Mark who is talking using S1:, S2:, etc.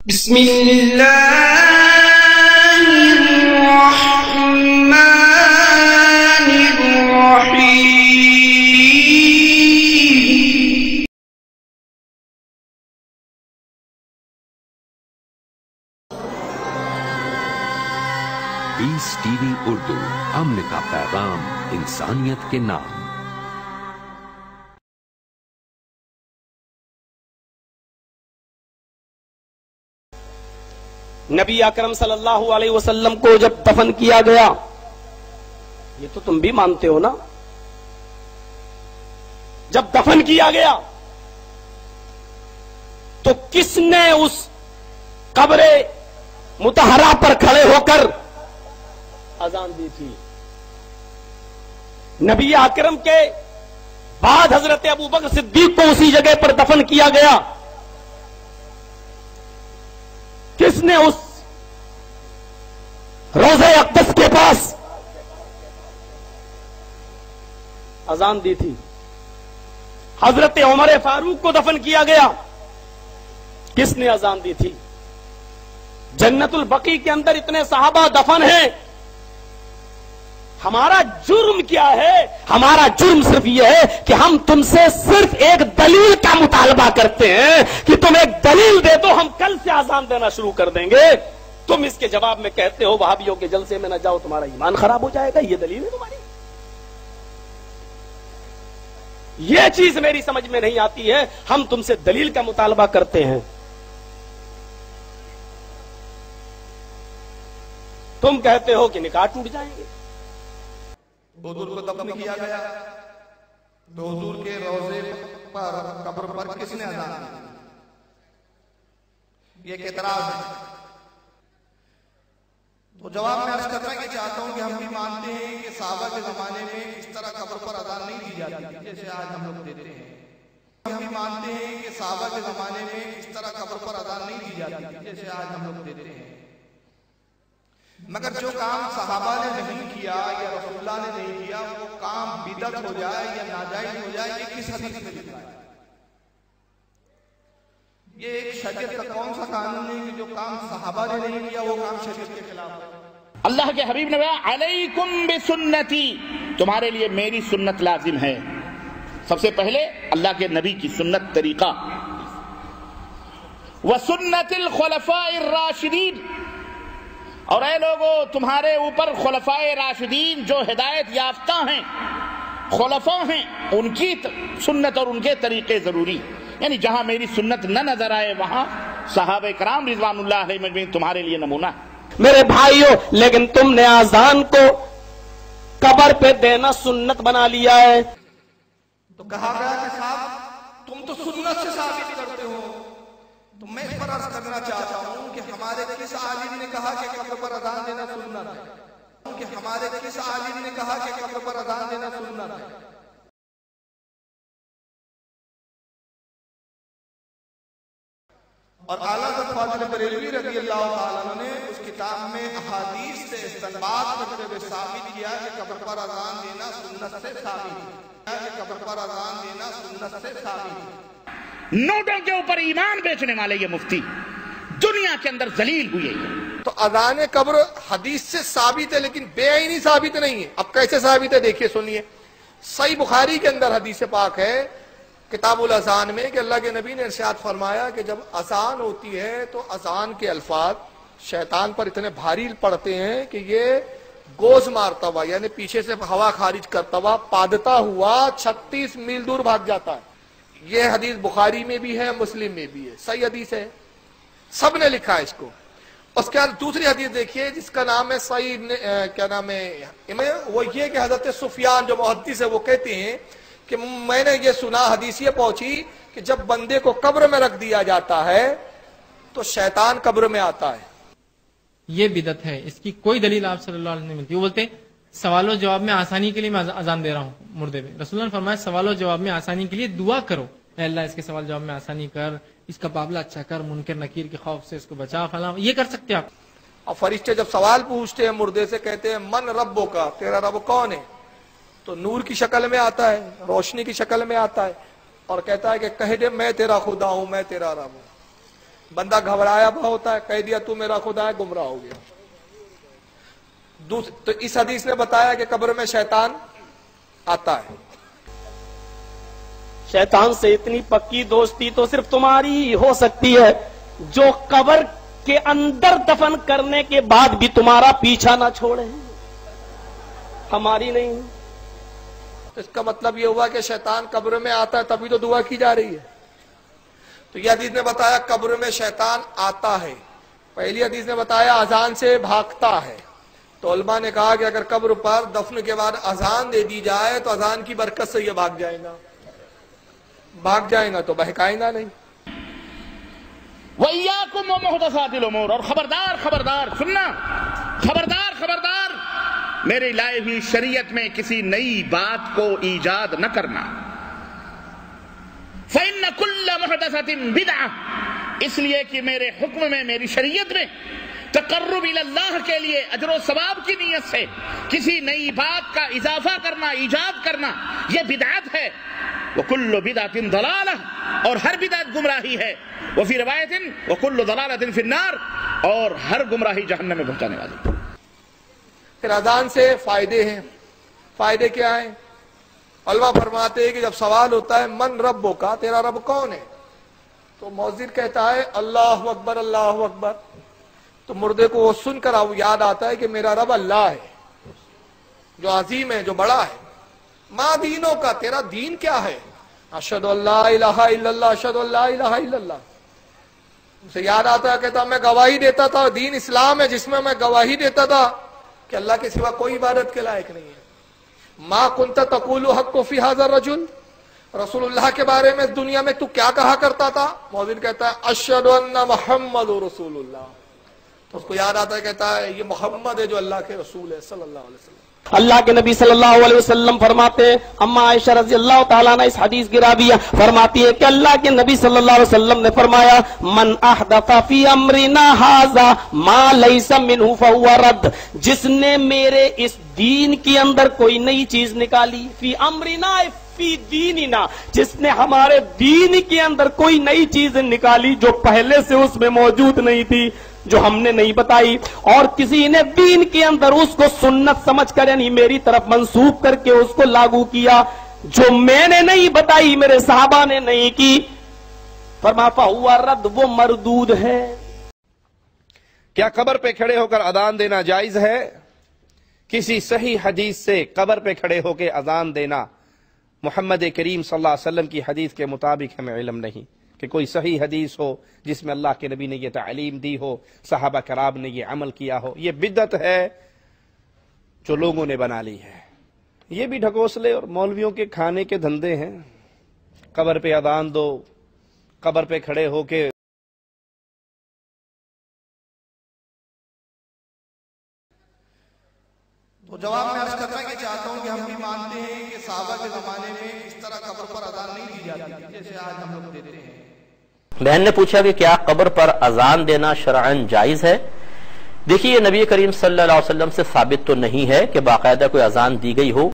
S1: بسم اللہ الرحمن الرحیم۔
S2: پیس ٹی وی اردو، امن کا پیغام انسانیت کے نام۔
S3: نبی اکرم صلی اللہ علیہ وسلم کو جب دفن کیا گیا، یہ تو تم بھی مانتے ہو نا، جب دفن کیا گیا تو کس نے اس قبر مطہرہ پر کھڑے ہو کر اذان دی تھی؟ نبی اکرم کے بعد حضرت ابوبکر صدیق کو اسی جگہ پر دفن کیا گیا، کس نے اس روضہ اقدس کے پاس اذان دی تھی؟ حضرت عمر فاروق کو دفن کیا گیا، کس نے اذان دی تھی؟ جنت البقیع کے اندر اتنے صحابہ دفن ہیں، ہمارا جرم کیا ہے؟ ہمارا جرم صرف یہ ہے کہ ہم تم سے صرف ایک دلیل کا مطالبہ کرتے ہیں کہ تم ایک دلیل دے دو، ہم کل سے اذان دینا شروع کر دیں گے۔ تم اس کے جواب میں کہتے ہو وہابیوں کے جلسے میں نہ جاؤ، تمہارا ایمان خراب ہو جائے گا۔ یہ دلیل ہے تمہاری؟ یہ چیز میری سمجھ میں نہیں آتی ہے۔ ہم تم سے دلیل کا مطالبہ کرتے ہیں، تم کہتے ہو کہ نکاح ٹوٹ جائیں گے۔
S4: حضور کو دفن کیا گیا تو حضور کے روضے پر قبر پر کس نے اذان دی؟ یہ ایک اعتراض ہے۔ تو جواب میں عرض کرنا کہ چاہتا ہوں کہ ہم بھی مانتے ہیں کہ صحابہ کے زمانے میں اس طرح قبر پر اذان نہیں دی جاتی تھی جیسے آج ہم لوگ دیتے ہیں۔ ہم بھی مانتے ہیں کہ صحابہ کے زمانے میں اس طرح قبر پر اذان نہیں دی جاتی تھی جیسے آج ہم لوگ دیتے ہیں، مگر جو کام صحابہ نے نہیں کیا یا رسول اللہ نے نہیں کیا وہ کام بدعت ہو جائے یا ناجائز ہو جائے، یہ کس حدیث میں لکھا ہے؟ یہ ایک شریعت کا کون سا قانون ہے کہ جو کام صحابہ نے نہیں کیا وہ کام شریعت کے خلاف ہے؟
S5: اللہ کے حبیب نے کہا علیکم بسنتی، تمہارے لیے میری سنت لازم ہے۔ سب سے پہلے اللہ کے نبی کی سنت طریقہ، وسنت الخلفاء الراشدین، اور اے لوگوں تمہارے اوپر خلفائے راشدین جو ہدایت یافتہ ہیں، خلفاء ہیں، ان کی سنت اور ان کے طریقے ضروری، یعنی جہاں میری سنت نہ نظر آئے وہاں صحابہ کرام رضوان اللہ علیہ مجمعین تمہارے لیے نمونہ ہے۔
S3: میرے بھائیوں، لیکن تم نے اذان کو قبر پہ دینا سنت بنا لیا ہے۔
S4: تو کہا گیا کہ صاحب تم تو سنت سے ثابت کرتے ہو، تو میں اس پر عرض کرنا چاہتا ہوں کہ ہمارے کس عالم نے کہا کہ قبر پر اذان دینا سنت ہے؟ کہ ہمارے کس عالم نے کہا کہ قبر پر اذان دینا سنت ہے؟ اور اعلیٰ حضرت فاضل بریلوی رضی اللہ تعالیٰ عنہ نے اس کتاب میں احادیث سے استنباط کرتے ہوئے ثابت کیا کہ قبر پر اذان دینا سنت سے ثابت ہے، کہ قبر پر اذان دینا سنت سے ثابت ہے۔
S5: نوٹوں کے اوپر ایمان بیچنے والے یہ مفتی دنیا کے اندر ذلیل ہوئے۔
S4: تو اذان قبر حدیث سے ثابت ہے لیکن بے عینی ثابت نہیں ہے۔ اب کیسے ثابت ہے دیکھیے، سنیے۔ صحیح بخاری کے اندر حدیث پاک ہے کتاب الاذان میں کہ اللہ کے نبی نے ارشاد فرمایا کہ جب اذان ہوتی ہے تو اذان کے الفاظ شیطان پر اتنے بھاری پڑتے ہیں کہ یہ گوز مارتا ہوا، یعنی پیچھے سے ہوا خارج کرتا ہوا، پادتا ہوا 36 میل دور بھاگ جاتا ہے۔ یہ حدیث بخاری میں بھی ہے، مسلم میں بھی ہے، صحیح حدیث ہے، سب نے لکھا ہے اس کو۔ اس کے بعد دوسری حدیث دیکھیے جس کا نام ہے صحیح کیا نام ہے، وہ یہ کہ حضرت سفیان جو محدث ہے وہ کہتے ہیں کہ میں نے یہ سنا، حدیث یہ پہنچی کہ جب بندے کو قبر میں رکھ دیا جاتا ہے تو شیطان قبر میں آتا ہے۔
S6: یہ بدعت ہے، اس کی کوئی دلیل آپ صلی اللہ علیہ وسلم نے ملتی۔ وہ بولتے ہیں سوال و جواب میں آسانی کے لیے میں اذان دے رہا ہوں مردے میں۔ رسول اللہ نے فرمایا سوال و جواب میں آسانی کے لیے دعا کرو، اے اللہ اس کے سوال جواب میں آسانی کر، اس کا قابلہ اچھا کر، منکر نکیر کے خوف سے اس کو بچا، فلاں، یہ کر سکتے آپ۔
S4: اور فرشتے جب سوال پوچھتے ہیں مردے سے، کہتے ہیں من ربو کا، تیرا رب کون ہے؟ تو نور کی شکل میں آتا ہے، روشنی کی شکل میں آتا ہے، اور کہتا ہے کہ کہہ دے میں تیرا خدا ہوں، میں تیرا رب ہوں۔ بندہ گھبرایا ہوا ہوتا ہے، کہہ دیا تو میرا خدا ہے، گمراہ ہو گیا۔ تو اس حدیث نے بتایا کہ قبر میں شیطان آتا ہے۔
S3: شیطان سے اتنی پکی دوستی تو صرف تمہاری ہی ہو سکتی ہے جو قبر کے اندر دفن کرنے کے بعد بھی تمہارا پیچھا نہ چھوڑے، ہماری نہیں۔
S4: تو اس کا مطلب یہ ہوا کہ شیطان قبر میں آتا ہے، تبھی تو دعا کی جا رہی ہے۔ تو یہ حدیث نے بتایا قبر میں شیطان آتا ہے۔ پہلی حدیث نے بتایا اذان سے بھاگتا ہے۔ تو علماء نے کہا کہ اگر قبر پر دفن کے بعد اذان دے دی جائے تو اذان کی برکت سے یہ بھاگ جائے گا تو بہکائے گا نہیں۔
S5: وَإِيَّاكُمْ وَمُحْدَثَاتِ الْأُمُورِ، اور خبردار سننا، خبردار میرے لائے ہوئی شریعت میں کسی نئی بات کو ایجاد نہ کرنا۔ فَإِنَّ كُلَّ مُحْدَثَةٍ بِدْعَةٍ، اس لیے کہ میرے حکم میں، میری شریعت میں تقرب اللہ کے لیے اجر و ثواب کی نیت سے کسی نئی بات کا اضافہ کرنا، ایجاد کرنا، یہ بدعت ہے۔ وَكُلُّ بِدْعَةٍ ضَلَالَةٍ، اور ہر بدعت گمراہی ہے۔ وفی روایت وَكُلُّ ضَلَالَةٍ فِي النَّارِ، اور ہر گمراہی جہنم میں پہنچانے والی۔
S4: پھر اذان سے فائدے ہیں۔ فائدے کیا ہیں؟ علماء فرماتے ہیں کہ جب سوال ہوتا ہے من ربک، تیرا رب کون ہے، تو مؤذن کہتا ہے اللہ اکبر اللہ اکبر، تو مردے کو وہ سن کر یاد آتا ہے کہ میرا رب اللہ ہے جو عظیم ہے، جو بڑا ہے۔ ما دینوں کا، تیرا دین کیا ہے؟ اشہد ان لا الہ الا اللہ، اشہد ان لا الہ الا اللہ۔ اسے یاد آتا ہے، کہتا میں گواہی دیتا تھا، دین اسلام ہے جس میں میں گواہی دیتا تھا کہ اللہ کے سوا کوئی عبادت کے لائق نہیں ہے۔ ما کنت تقول حق فی ھذا الرجل، رسول اللہ کے بارے میں اس دنیا میں تو کیا کہا کرتا تھا؟ مؤذن کہتا ہے اشہد ان محمد رسول اللہ، تو اس کو یاد آتا ہے، کہتا ہے یہ محمد ہے جو اللہ کے رسول ہے صلی اللہ علیہ وسلم۔
S3: اللہ کے نبی صلی اللہ علیہ وسلم فرماتے ہیں، اما عائشہ رضی اللہ تعالیٰ عنہ اس حدیث کی راویہ فرماتی ہے کہ اللہ کے نبی صلی اللہ علیہ وسلم نے فرمایا من احدث فی امرنا ھذا ما لیس منہ فہو رد، جس نے میرے اس دین کے اندر کوئی نئی چیز نکالی، فی امرنا فی دیننا، جس نے ہمارے دین کے اندر کوئی نئی چیز نکالی جو پہلے سے اس میں موجود نہیں تھی، جو ہم نے نہیں بتائی، اور کسی نے دین کے اندر اس کو سنت سمجھ کر یعنی میری طرف منسوب کر کے اس کو لاگو کیا، جو میں نے نہیں بتائی، میرے صحابہ نے نہیں کی، فرمایا فہو رد، وہ مردود ہے۔
S7: کیا قبر پہ کھڑے ہو کر اذان دینا جائز ہے؟ کسی صحیح حدیث سے قبر پہ کھڑے ہو کے اذان دینا محمد کریم صلی اللہ علیہ وسلم کی حدیث کے مطابق ہمیں علم نہیں کہ کوئی صحیح حدیث ہو جس میں اللہ کے نبی نے یہ تعلیم دی ہو، صحابہ کرام نے یہ عمل کیا ہو۔ یہ بدعت ہے جو لوگوں نے بنا لی ہے۔ یہ بھی ڈھکوسلے اور مولویوں کے کھانے کے دھندے ہیں۔ قبر پہ اذان دو، قبر پہ کھڑے ہو کے
S8: تو جواب میں عرض کرنا کہ چاہتا ہوں کہ ہم بھی مانتے ہیں کہ صحابہ کے زمانے میں اس طرح قبر پر اذان نہیں دی جاتی تھی جیسے آج ہم لوگ دیتے ہیں۔
S9: بہن نے پوچھا کہ کیا قبر پر اذان دینا شرعاً جائز ہے؟ دیکھیے، نبی کریم صلی اللہ علیہ وسلم سے ثابت تو نہیں ہے کہ باقاعدہ کوئی اذان دی گئی ہو۔